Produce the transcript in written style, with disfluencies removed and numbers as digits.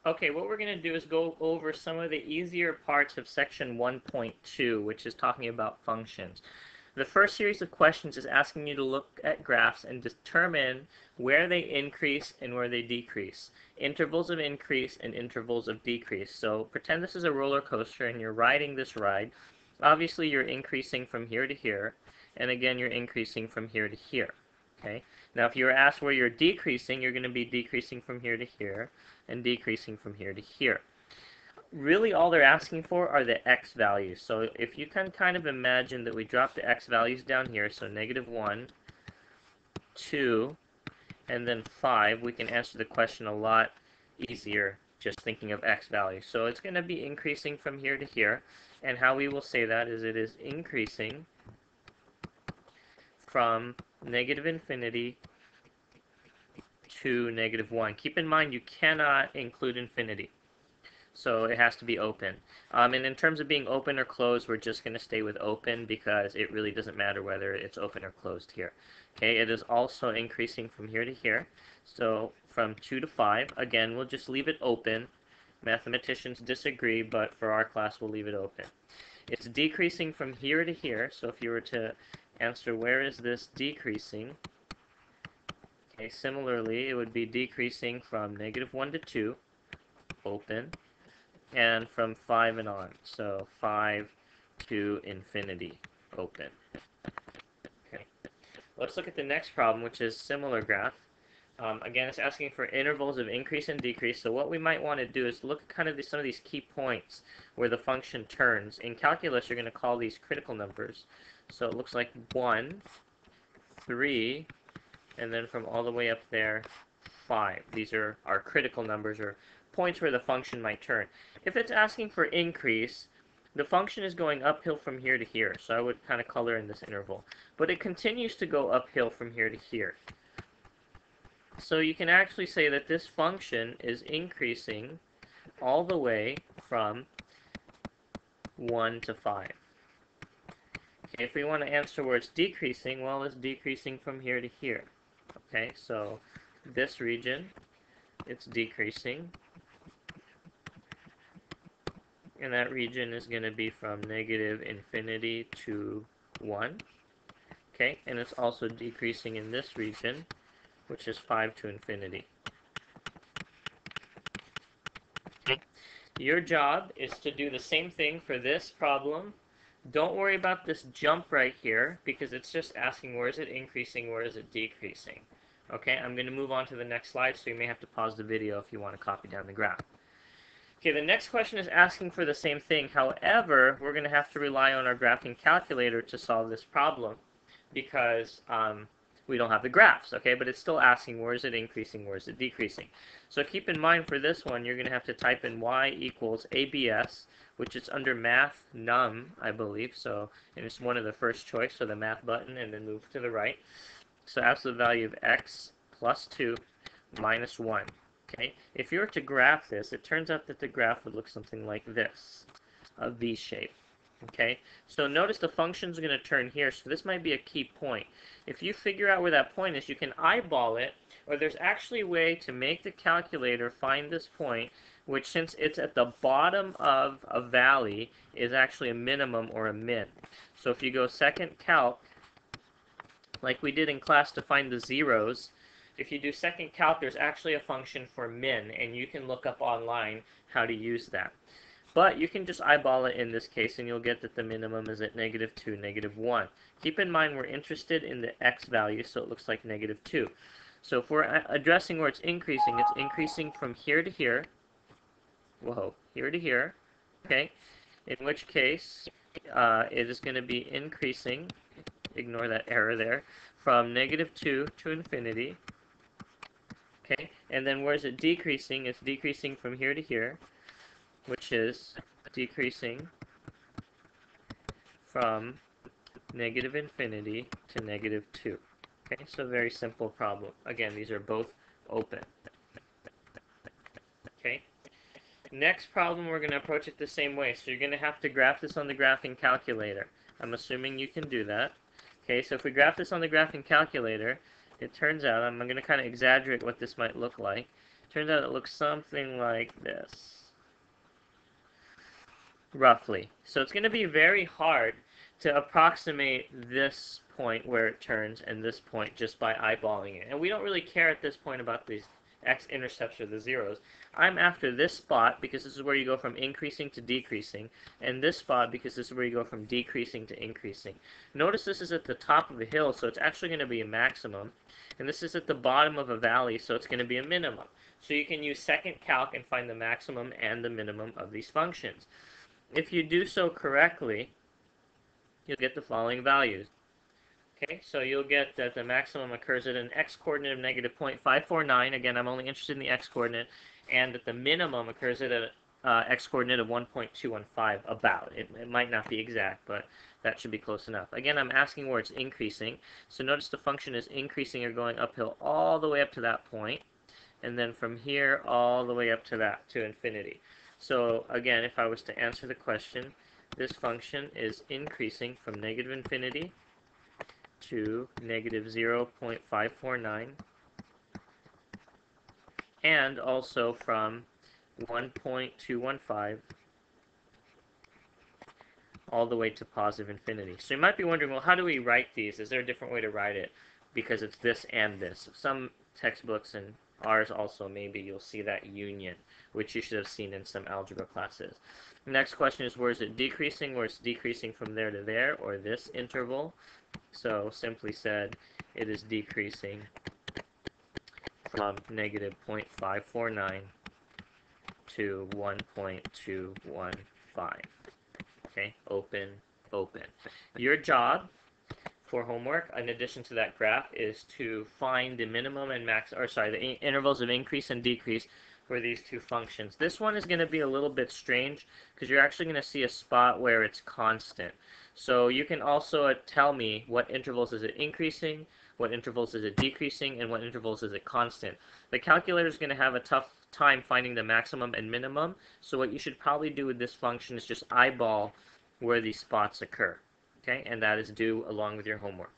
Okay, what we're going to do is go over some of the easier parts of section 1.2, which is talking about functions. The first series of questions is asking you to look at graphs and determine where they increase and where they decrease. Intervals of increase and intervals of decrease. So pretend this is a roller coaster and you're riding this ride. Obviously you're increasing from here to here, and again you're increasing from here to here. Okay? Now if you were asked where you're decreasing, you're going to be decreasing from here to here and decreasing from here to here. Really all they're asking for are the x values. So if you can kind of imagine that we drop the x values down here, so -1, 2, and then 5, we can answer the question a lot easier just thinking of x values. So it's going to be increasing from here to here, and how we will say that is it is increasing from -infinity to -1. Keep in mind you cannot include infinity. So it has to be open. And in terms of being open or closed, we're just going to stay with open because it really doesn't matter whether it's open or closed here. Okay, it is also increasing from here to here. So from 2 to 5, again, we'll just leave it open. Mathematicians disagree, but for our class, we'll leave it open. It's decreasing from here to here. So if you were to answer where is this decreasing, okay, similarly, it would be decreasing from -1 to 2, open, and from 5 and on. So 5 to infinity, open. Okay. Let's look at the next problem, which is similar graph. Again, it's asking for intervals of increase and decrease. So what we might want to do is look at kind of some of these key points where the function turns. In calculus, you're going to call these critical numbers. So it looks like 1, 3, and then from all the way up there, 5. These are our critical numbers, or points where the function might turn. If it's asking for increase, the function is going uphill from here to here, so I would kind of color in this interval. But it continues to go uphill from here to here. So you can actually say that this function is increasing all the way from 1 to 5. Okay, if we want to answer where it's decreasing, well, it's decreasing from here to here. Okay, so this region, it's decreasing. And that region is going to be from -infinity to 1. Okay, and it's also decreasing in this region, which is 5 to infinity. Okay. Your job is to do the same thing for this problem. Don't worry about this jump right here, because it's just asking where is it increasing, where is it decreasing. Okay, I'm going to move on to the next slide, so you may have to pause the video if you want to copy down the graph. Okay, the next question is asking for the same thing. However, we're going to have to rely on our graphing calculator to solve this problem because we don't have the graphs, okay? But it's still asking where is it increasing, where is it decreasing. So keep in mind for this one, you're going to have to type in y equals ABS, which is under math num, I believe. So, and it's one of the first choice, so the math button, and then move to the right. So absolute value of x plus 2 minus 1. Okay, if you were to graph this, it turns out that the graph would look something like this, a V shape. Okay, so notice the function's going to turn here, so this might be a key point. If you figure out where that point is, you can eyeball it, or there's actually a way to make the calculator find this point, which since it's at the bottom of a valley, is actually a minimum or a min. So if you go second calc, like we did in class to find the zeros, if you do second calc, there's actually a function for min, and you can look up online how to use that. But you can just eyeball it in this case, and you'll get that the minimum is at -2, -1. Keep in mind we're interested in the x value, so it looks like -2. So if we're addressing where it's increasing from here to here. Whoa, here to here. Okay, in which case it is going to be increasing, ignore that error there, from -2 to infinity. Okay, and then where is it decreasing? It's decreasing from here to here, which is decreasing from -infinity to -2. Okay, so very simple problem. Again, these are both open. Okay, next problem, we're going to approach it the same way. So you're going to have to graph this on the graphing calculator. I'm assuming you can do that. Okay, so if we graph this on the graphing calculator, it turns out, I'm going to kind of exaggerate what this might look like. Turns out it looks something like this, roughly. So it's going to be very hard to approximate this point where it turns and this point just by eyeballing it. And we don't really care at this point about these x-intercepts or the zeros. I'm after this spot because this is where you go from increasing to decreasing, and this spot because this is where you go from decreasing to increasing. Notice this is at the top of a hill, so it's actually going to be a maximum, and this is at the bottom of a valley, so it's going to be a minimum. So you can use second calc and find the maximum and the minimum of these functions. If you do so correctly, you'll get the following values. Okay, so you'll get that the maximum occurs at an x-coordinate of negative 0.549. Again, I'm only interested in the x-coordinate. And that the minimum occurs at an x-coordinate of 1.215, about. It might not be exact, but that should be close enough. Again, I'm asking where it's increasing. So notice the function is increasing or going uphill all the way up to that point. And then from here all the way up to that, to infinity. So again, if I was to answer the question, this function is increasing from negative infinity to negative 0.549, and also from 1.215 all the way to positive infinity. So you might be wondering, well, how do we write these? Is there a different way to write it? Because it's this and this. Some textbooks and ours also, maybe you'll see that union, which you should have seen in some algebra classes. The next question is, where is it decreasing? Where it's decreasing from there to there, or this interval. So simply said, it is decreasing from negative 0.549 to 1.215. Okay, open, open. Your job for homework, in addition to that graph, is to find the minimum and max, or sorry, the intervals of increase and decrease for these two functions. This one is going to be a little bit strange because you're actually going to see a spot where it's constant. So you can also tell me what intervals is it increasing, what intervals is it decreasing, and what intervals is it constant. The calculator is going to have a tough time finding the maximum and minimum, so what you should probably do with this function is just eyeball where these spots occur. Okay, and that is due along with your homework.